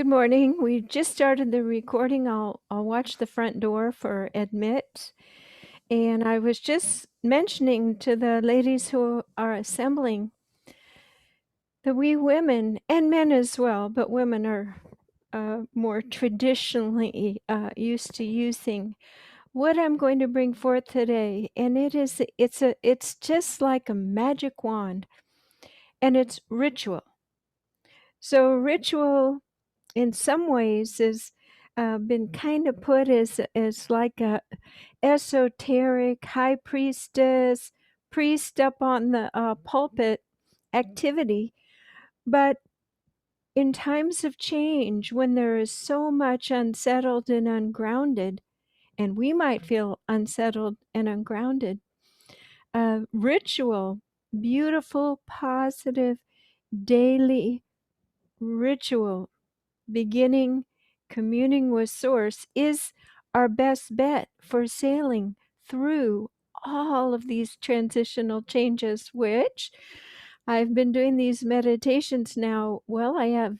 Good morning. We just started the recording. I'll watch the front door for admit. And I was just mentioning to the ladies who are assembling that we women and men as well, but women are more traditionally used to using what I'm going to bring forth today. And it's just like a magic wand, and it's ritual. So ritual in some ways has been kind of put as like a esoteric high priestess, priest up on the pulpit activity. But in times of change, when there is so much unsettled and ungrounded, and we might feel unsettled and ungrounded, ritual, beautiful, positive, daily ritual beginning communing with source is our best bet for sailing through all of these transitional changes, which I've been doing these meditations now. Well, I have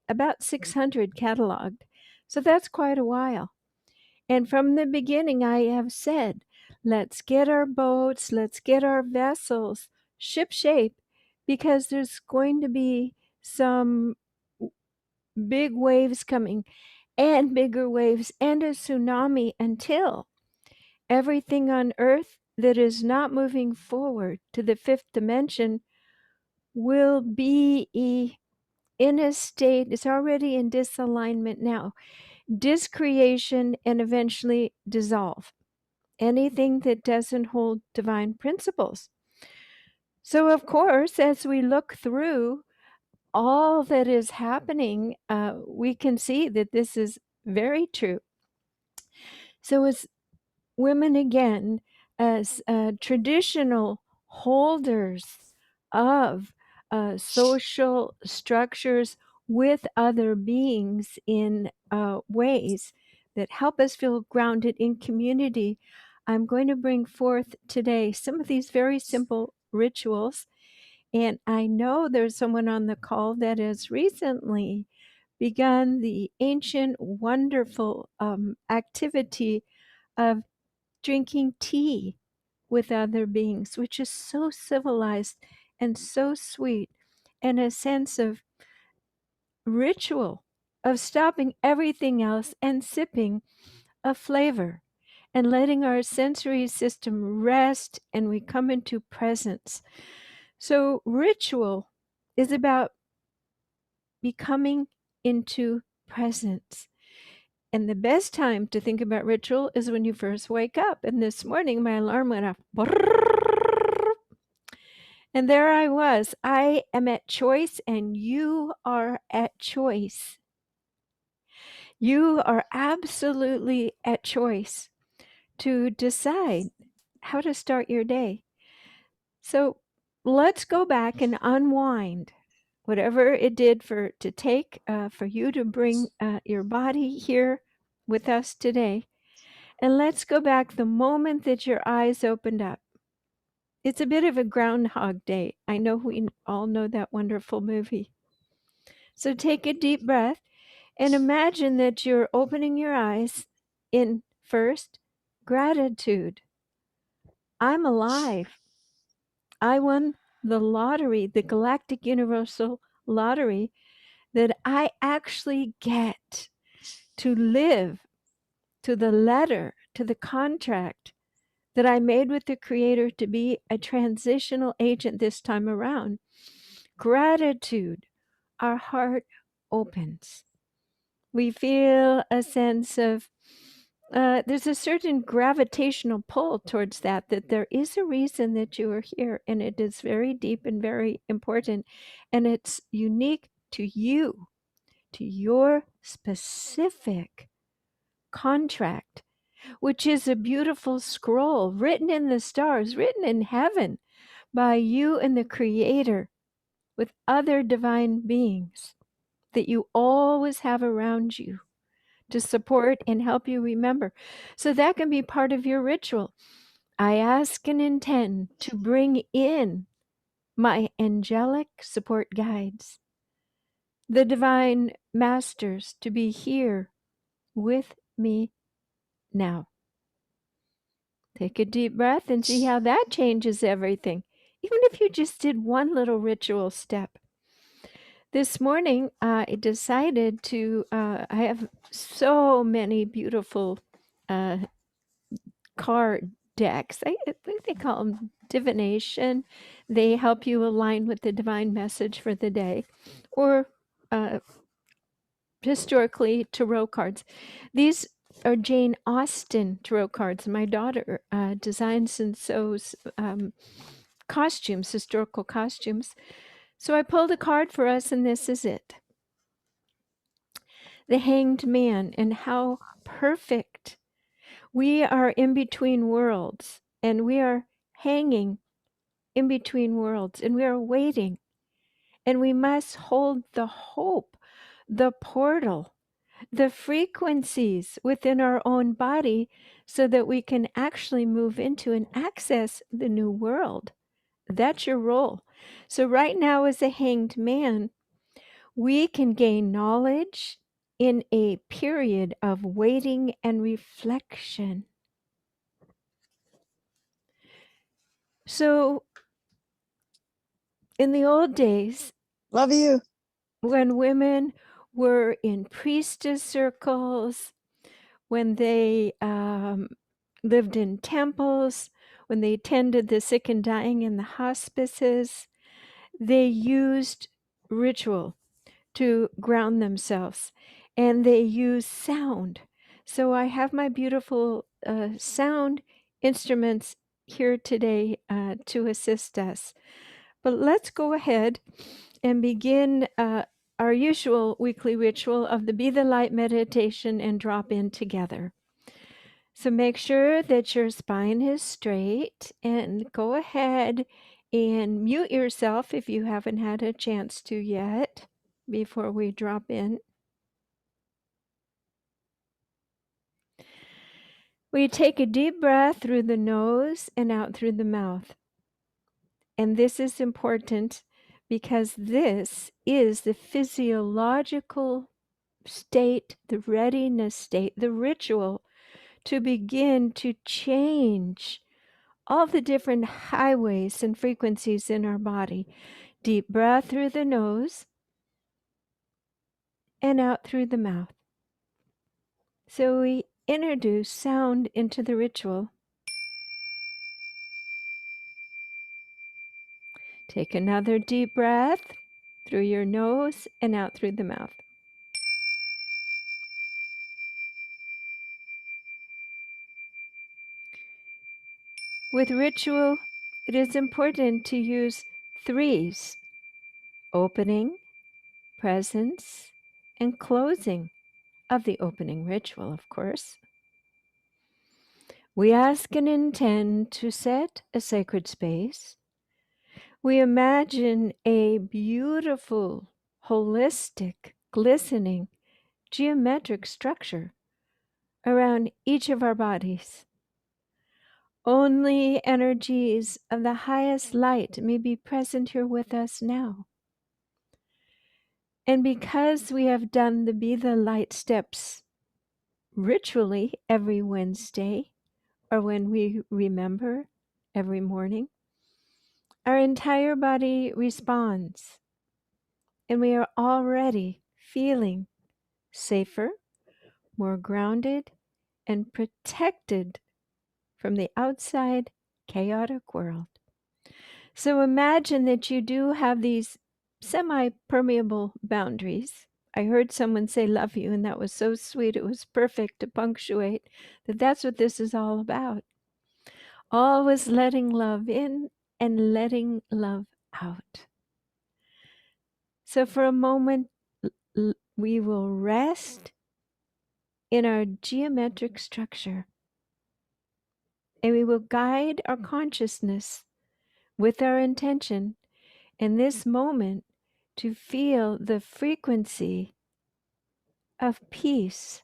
about 600 cataloged, so that's quite a while. And from the beginning, I have said, let's get our boats, let's get our vessels ship shape, because there's going to be some big waves coming and bigger waves and a tsunami until everything on earth that is not moving forward to the fifth dimension will be in a state, it's already in disalignment now, discreation, and eventually dissolve anything that doesn't hold divine principles. So of course, as we look through all that is happening, we can see that this is very true. So as women again, as traditional holders of social structures with other beings in ways that help us feel grounded in community, I'm going to bring forth today some of these very simple rituals. And I know there's someone on the call that has recently begun the ancient, wonderful activity of drinking tea with other beings, which is so civilized and so sweet, and a sense of ritual, of stopping everything else and sipping a flavor and letting our sensory system rest, and we come into presence. So ritual is about becoming into presence. And the best time to think about ritual is when you first wake up. And this morning, my alarm went off. And there I was. I am at choice, and you are at choice. You are absolutely at choice to decide how to start your day. So let's go back and unwind whatever it did for you to bring your body here with us today. And let's go back the moment that your eyes opened up. It's a bit of a Groundhog Day. I know we all know that wonderful movie. So take a deep breath and imagine that you're opening your eyes in first gratitude. I'm alive. I won the lottery, the Galactic Universal Lottery, that I actually get to live to the letter, to the contract that I made with the Creator to be a transitional agent this time around. Gratitude, our heart opens. We feel a sense of, there's a certain gravitational pull towards that there is a reason that you are here, and it is very deep and very important, and it's unique to you, to your specific contract, which is a beautiful scroll written in the stars, written in heaven by you and the Creator with other divine beings that you always have around you to support and help you remember. So that can be part of your ritual. I ask and intend to bring in my angelic support guides the divine masters to be here with me now. Take a deep breath and see how that changes everything, even if you just did one little ritual step. This morning, I decided to, I have so many beautiful uh, card decks. I think they call them divination. They help you align with the divine message for the day, or uh, historically, tarot cards. These are Jane Austen tarot cards. My daughter designs and sews costumes, historical costumes. So I pulled a card for us, and this is it. The Hanged Man, and how perfect. We are in between worlds, and we are hanging in between worlds, and we are waiting, and we must hold the hope, the portal, the frequencies within our own body so that we can actually move into and access the new world. That's your role. So, right now, as a hanged man, we can gain knowledge in a period of waiting and reflection. So, in the old days, Love you. when women were in priestess circles, when they lived in temples, when they tended the sick and dying in the hospices, they used ritual to ground themselves, and they used sound. So I have my beautiful sound instruments here today to assist us. But let's go ahead and begin our usual weekly ritual of the Be the Light meditation and drop in together. So make sure that your spine is straight, and go ahead and mute yourself if you haven't had a chance to yet before we drop in. We take a deep breath through the nose and out through the mouth. And this is important because this is the physiological state, the readiness state, the ritual to begin to change all the different highways and frequencies in our body. Deep breath through the nose and out through the mouth. So we introduce sound into the ritual. Take another deep breath through your nose and out through the mouth. With ritual, it is important to use threes: opening, presence, and closing of the opening ritual, of course. We ask and intend to set a sacred space. We imagine a beautiful, holistic, glistening, geometric structure around each of our bodies. Only energies of the highest light may be present here with us now. And because we have done the Be the Light steps ritually every Wednesday, or when we remember every morning, our entire body responds, and we are already feeling safer, more grounded, and protected from the outside chaotic world. So imagine that you do have these semi-permeable boundaries. I heard someone say love you, and that was so sweet. It was perfect to punctuate that that's what this is all about. Always letting love in and letting love out. So for a moment, we will rest in our geometric structure, and we will guide our consciousness with our intention in this moment to feel the frequency of peace.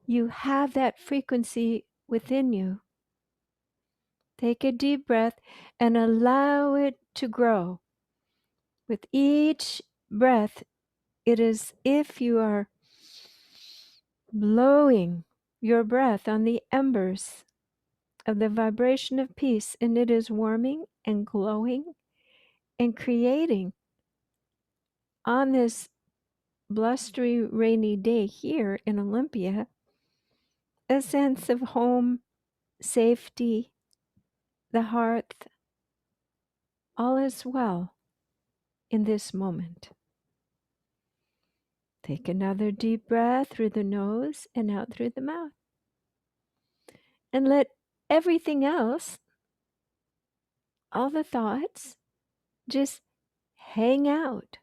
You have that frequency within you. Take a deep breath and allow it to grow. With each breath, it is if you are blowing your breath on the embers of the vibration of peace, and it is warming and glowing and creating on this blustery, rainy day here in Olympia a sense of home, safety, the hearth. All is well in this moment. Take another deep breath through the nose and out through the mouth. And let everything else, all the thoughts, just hang out.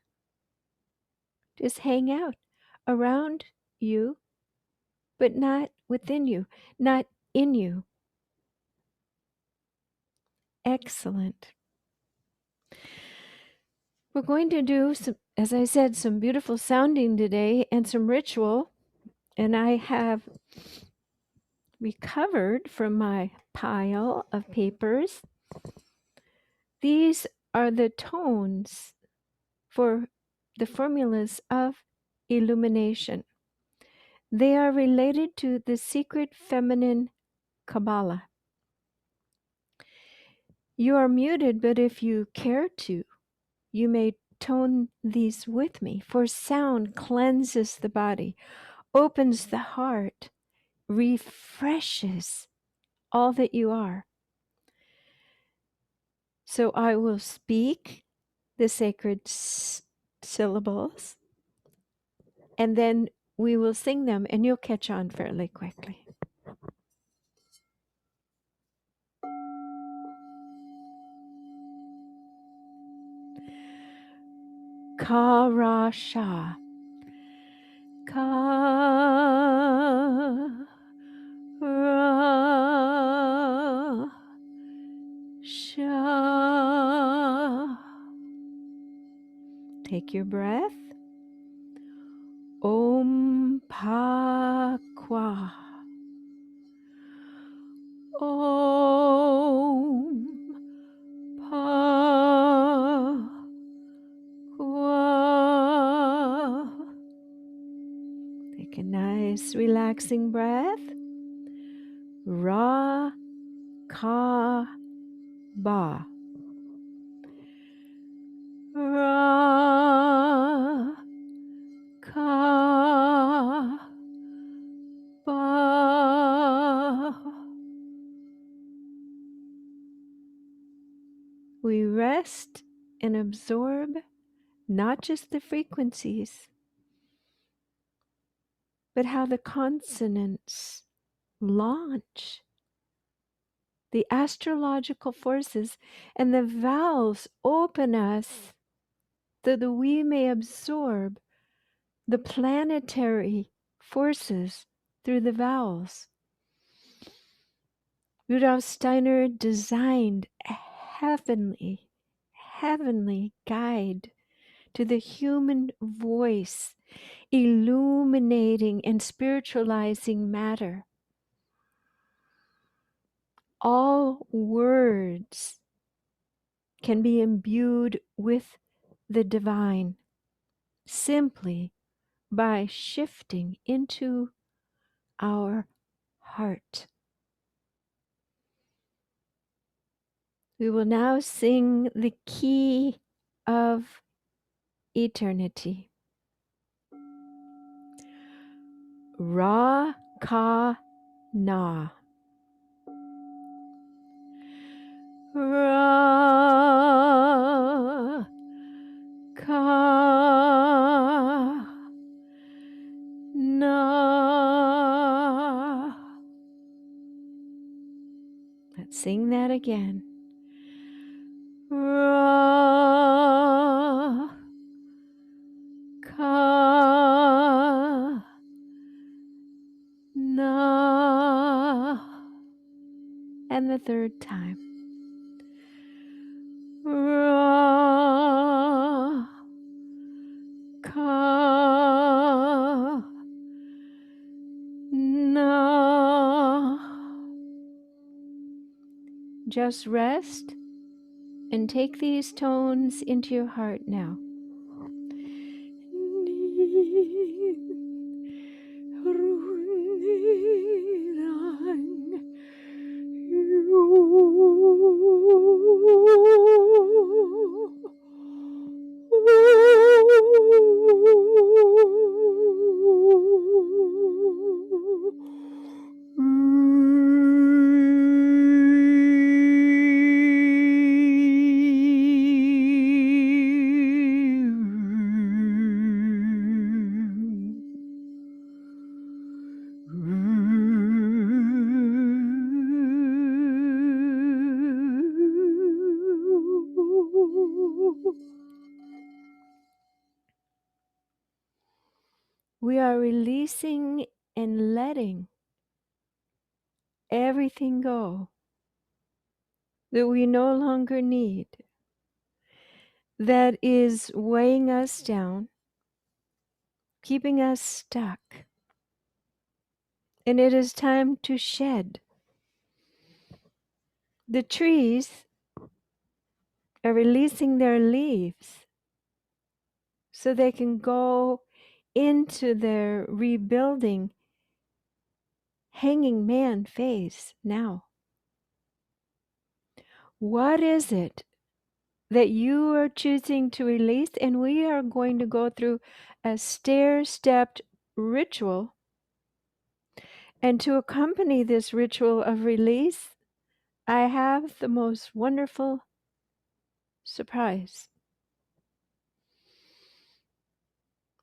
Just hang out around you, but not within you, not in you. Excellent. We're going to do some, as I said, some beautiful sounding today and some ritual. And I have recovered from my pile of papers. These are the tones for the formulas of illumination. They are related to the secret feminine Kabbalah. You are muted, but if you care to, you may tone these with me, for sound cleanses the body, opens the heart, refreshes all that you are. So I will speak the sacred syllables, and then we will sing them, and you'll catch on fairly quickly. Karasha. Ka-ra-sha. Take your breath. Om Pa-kwa. Om Pa-kwa. Take a nice relaxing breath. Ra-ka-ba. Ra-ka-ba. We rest and absorb not just the frequencies, but how the consonants launch the astrological forces, and the vowels open us so that we may absorb the planetary forces through the vowels. Rudolf Steiner designed a heavenly guide to the human voice, illuminating and spiritualizing matter. All words can be imbued with the divine simply by shifting into our heart. We will now sing the key of eternity. Ra Ka Na. Ra Ka Na. Let's sing that again. Ra Ka Na. And the third time. Ra Ka Na. Just rest and take these tones into your heart now. We are releasing and letting everything go that we no longer need, that is weighing us down, keeping us stuck. And it is time to shed. The trees are releasing their leaves so they can go into their rebuilding hanging man phase now. What is it that you are choosing to release? And we are going to go through a stair-stepped ritual. And to accompany this ritual of release, I have the most wonderful surprise.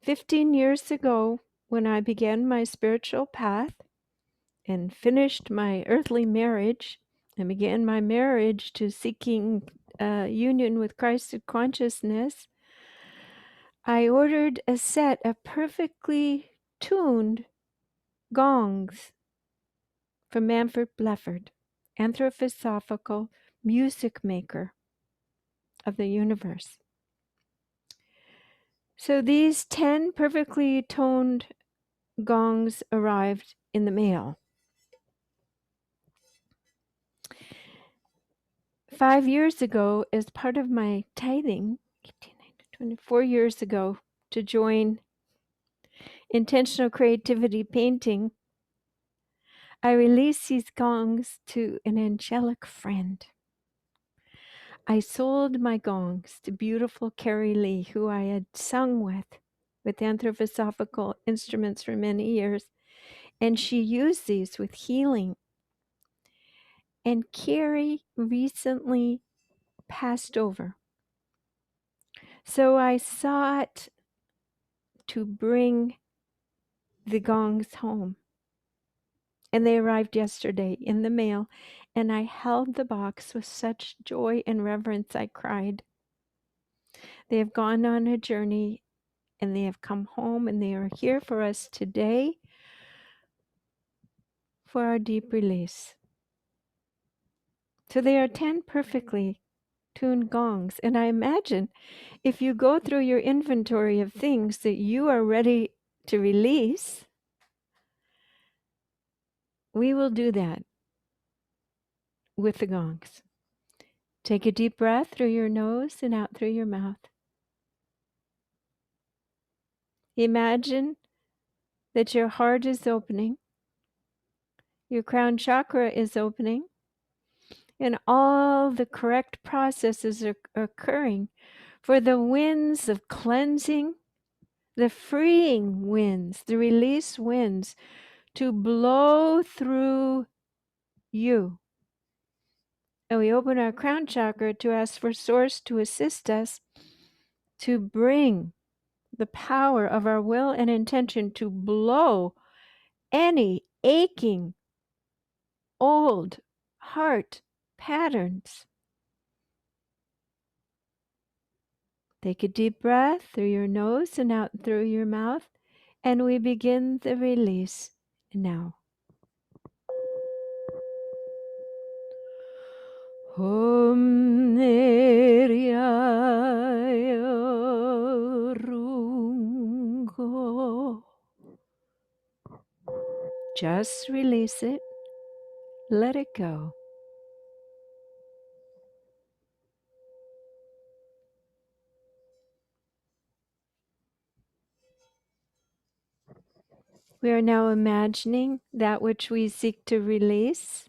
15 years ago, when I began my spiritual path and finished my earthly marriage and began my marriage to seeking union with Christed consciousness, I ordered a set of perfectly tuned gongs from Manfred Blefert, anthroposophical music maker of the universe. So these 10 perfectly toned gongs arrived in the mail. 5 years ago, as part of my tithing, 24 years ago, to join intentional creativity painting, I released these gongs to an angelic friend. I sold my gongs to beautiful Carrie Lee, who I had sung with anthroposophical instruments for many years, and she used these with healing. And Carrie recently passed over. So I sought to bring the gongs home. And they arrived yesterday in the mail, and I held the box with such joy and reverence I cried. They have gone on a journey, and they have come home, and they are here for us today for our deep release. So they are 10 perfectly tuned gongs. And I imagine if you go through your inventory of things that you are ready to release, we will do that with the gongs. Take a deep breath through your nose and out through your mouth. Imagine that your heart is opening, your crown chakra is opening, and all the correct processes are occurring for the winds of cleansing, the freeing winds, the release winds to blow through you. And we open our crown chakra to ask for Source to assist us to bring the power of our will and intention to blow any aching old heart patterns. Take a deep breath through your nose and out through your mouth, and we begin the release now. Om Rungo. Just release it. Let it go. We are now imagining that which we seek to release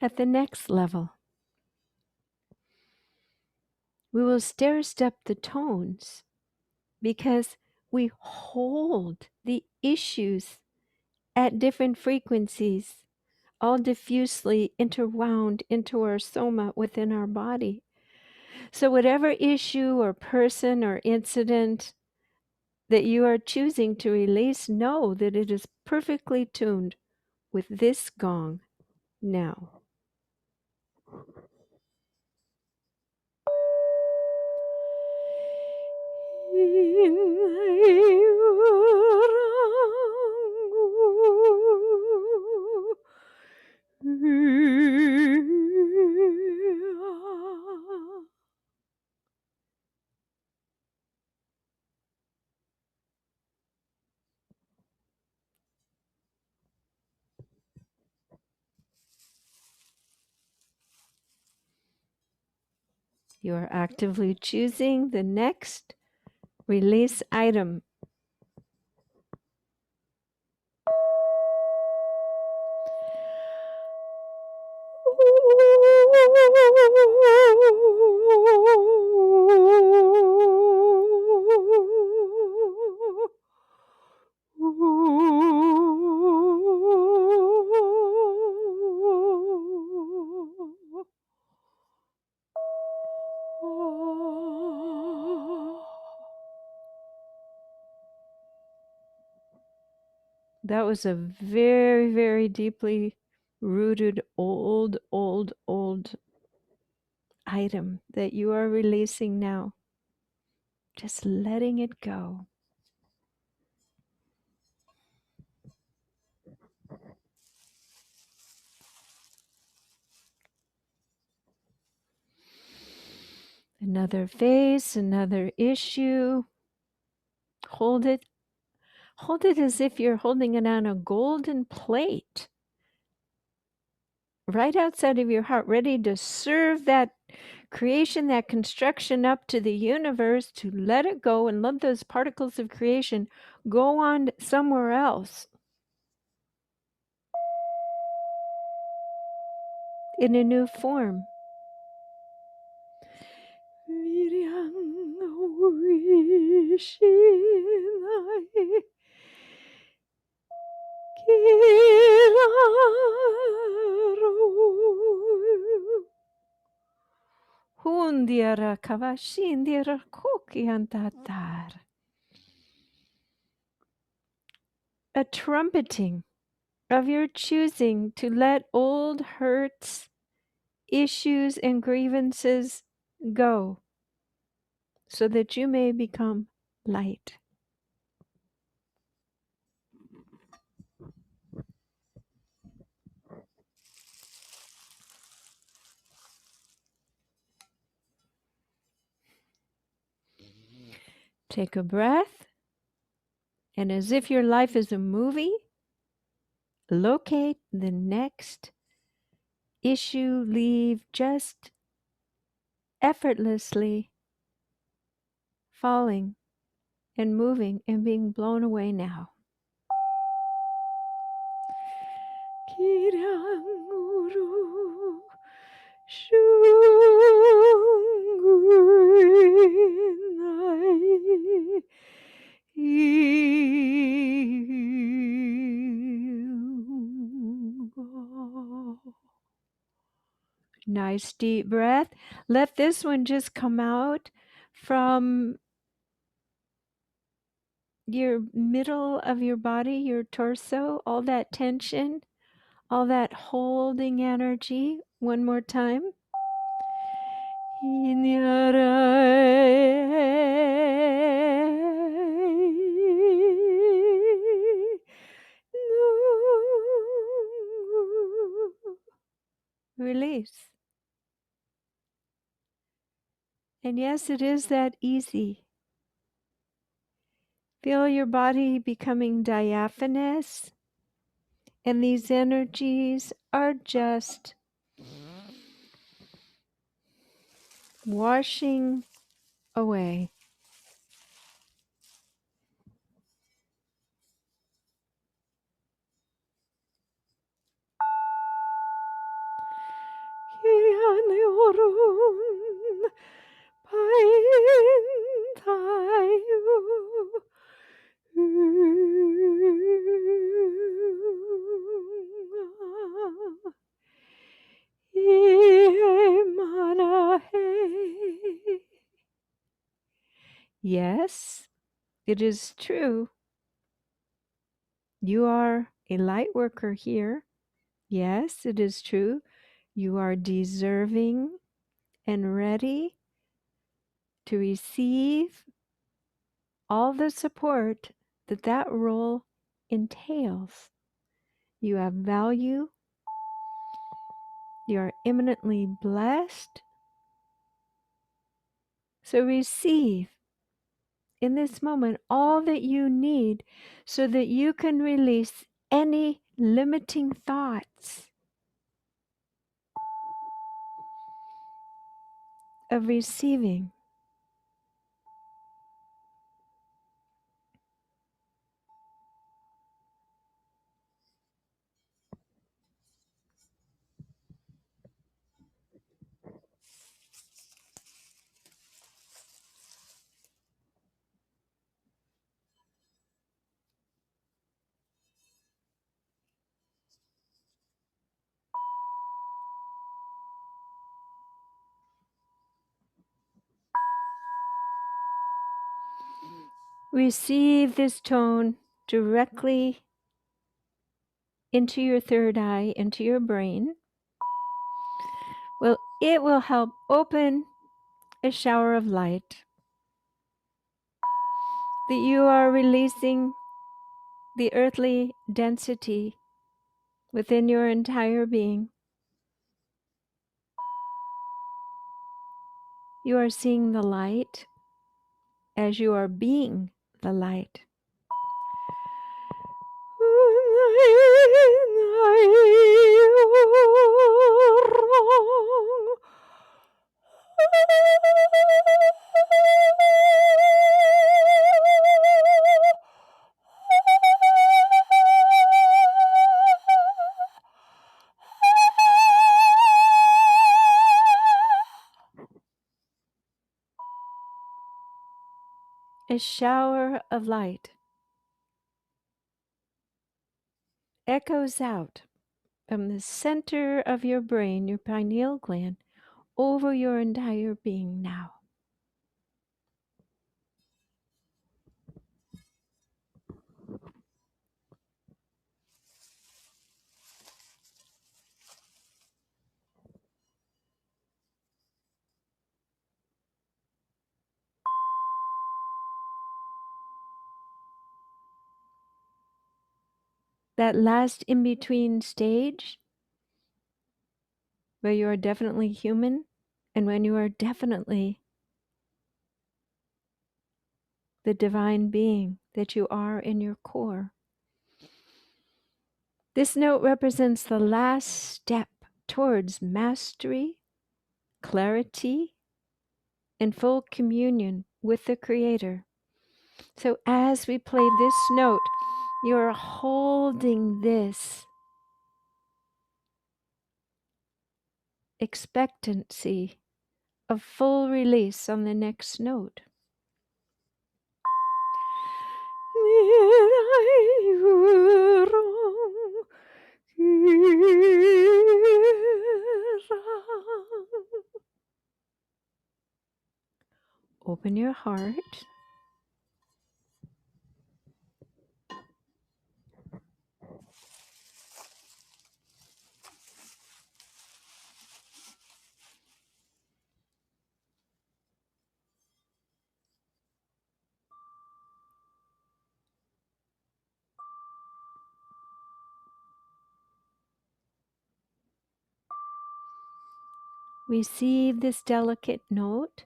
at the next level. We will stair step the tones because we hold the issues at different frequencies, all diffusely interwound into our soma within our body. So whatever issue or person or incident that you are choosing to release, know that it is perfectly tuned with this gong now. You are actively choosing the next release item. That was a very, very deeply rooted old item that you are releasing now. Just letting it go. Another vase, another issue. Hold it. Hold it as if you're holding it on a golden plate right outside of your heart, ready to serve that creation, that construction up to the universe, to let it go and let those particles of creation go on somewhere else in a new form. Hundiara kavashindira kokiantatar. A trumpeting of your choosing to let old hurts, issues, and grievances go so that you may become light. Take a breath, and as if your life is a movie, locate the next issue, leave just effortlessly falling and moving and being blown away now. Nice deep breath. Let this one just come out from your middle of your body, your torso, all that tension, all that holding energy. One more time. Release. And yes, it is that easy. Feel your body becoming diaphanous, and these energies are just washing away. Yes, it is true. You are a light worker here. Yes, it is true. You are deserving and ready to receive all the support that that role entails. You have value. You are eminently blessed. So receive in this moment all that you need so that you can release any limiting thoughts of receiving. Receive this tone directly into your third eye, into your brain. Well, it will help open a shower of light that you are releasing the earthly density within your entire being. You are seeing the light as you are being the light. A shower of light echoes out from the center of your brain, your pineal gland, over your entire being now. That last in-between stage where you are definitely human and when you are definitely the divine being that you are in your core. This note represents the last step towards mastery, clarity, and full communion with the Creator. So as we play this note, you're holding this expectancy of full release on the next note. Open your heart. Receive this delicate note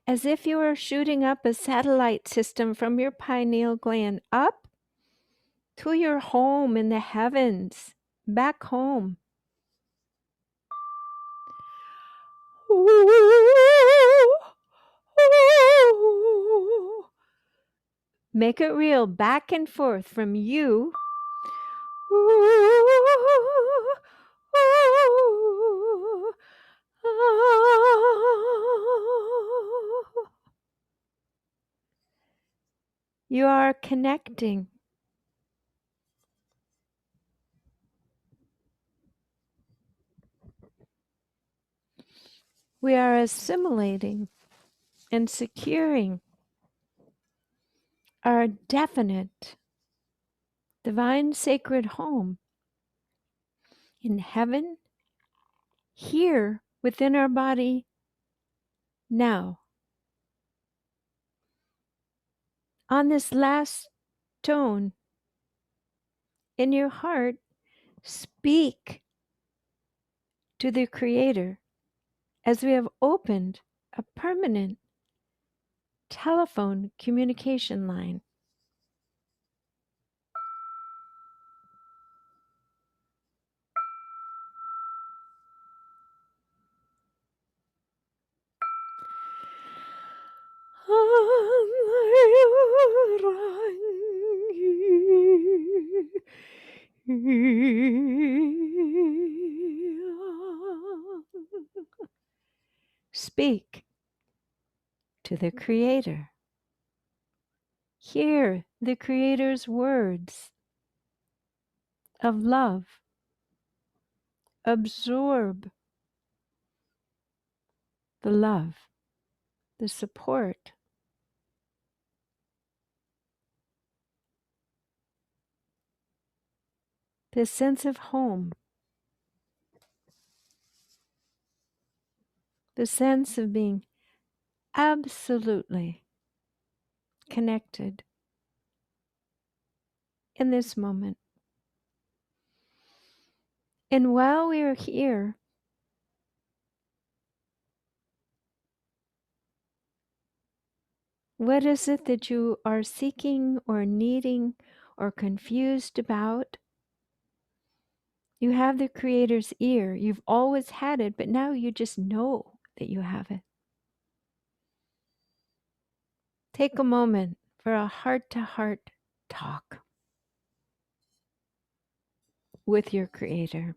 as if you are shooting up a satellite system from your pineal gland up to your home in the heavens, back home. Make it real, back and forth from you you are connecting. We are assimilating and securing our definite divine sacred home in heaven, here within our body now. On this last tone in your heart, speak to the Creator as we have opened a permanent telephone communication line. Speak to the Creator. Hear the Creator's words of love. Absorb the love, the support, the sense of home, the sense of being absolutely connected in this moment. And while we are here, what is it that you are seeking or needing or confused about? You have the Creator's ear. You've always had it, but now you just know that you have it. Take a moment for a heart-to-heart talk with your Creator.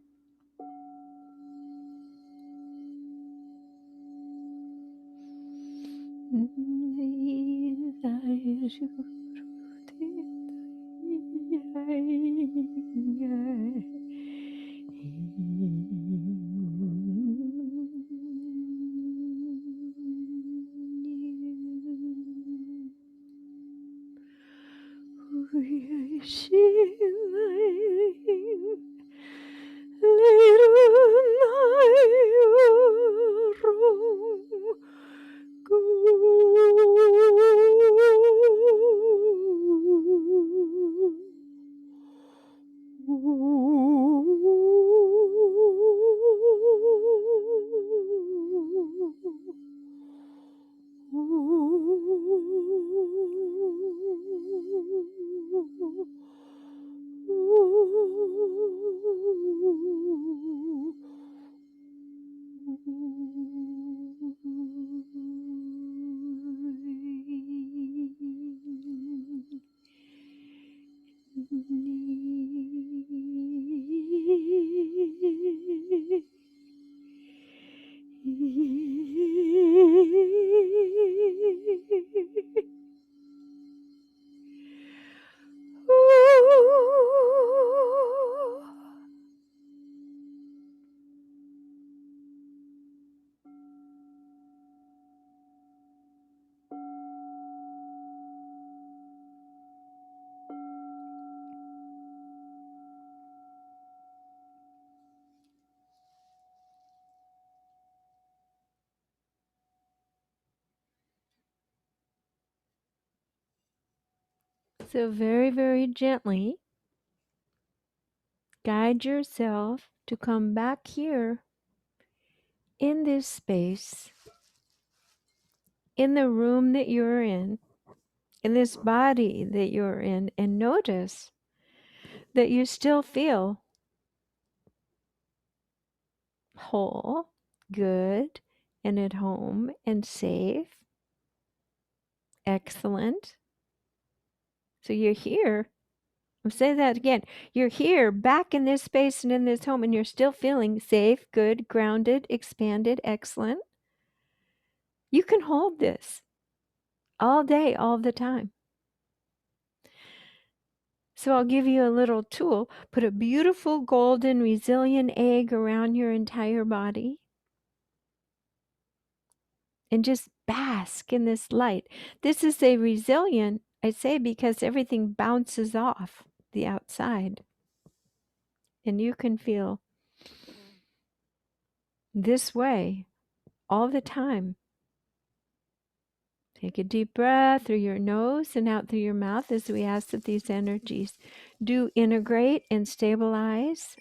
So very, very gently guide yourself to come back here in this space, in the room that you're in this body that you're in, and notice that you still feel whole, good, and at home and safe. Excellent. So you're here. I'll say that again. You're here back in this space and in this home, and you're still feeling safe, good, grounded, expanded, excellent. You can hold this all day, all the time. So I'll give you a little tool. Put a beautiful golden resilient egg around your entire body and just bask in this light. This is a resilient, I say, because everything bounces off the outside. And you can feel this way all the time. Take a deep breath through your nose and out through your mouth as we ask that these energies do integrate and stabilize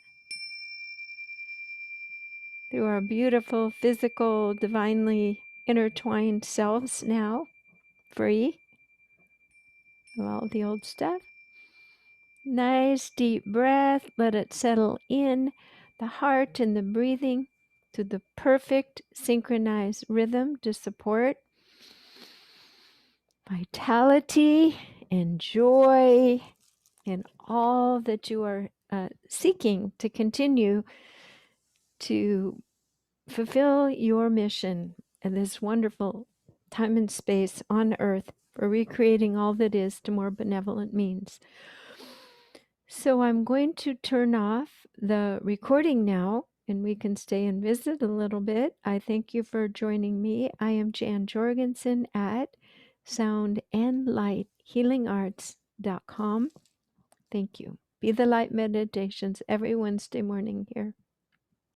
through our beautiful, physical, divinely intertwined selves now, free of all the old stuff. Nice deep breath. Let it settle in the heart and the breathing to the perfect synchronized rhythm to support vitality and joy in all that you are seeking to continue to fulfill your mission in this wonderful time and space on earth for recreating all that is to more benevolent means. So I'm going to turn off the recording now and we can stay and visit a little bit. I thank you for joining me. I am Jan Jorgensen at soundandlighthealingarts.com. Thank you. Be the Light Meditations every Wednesday morning here.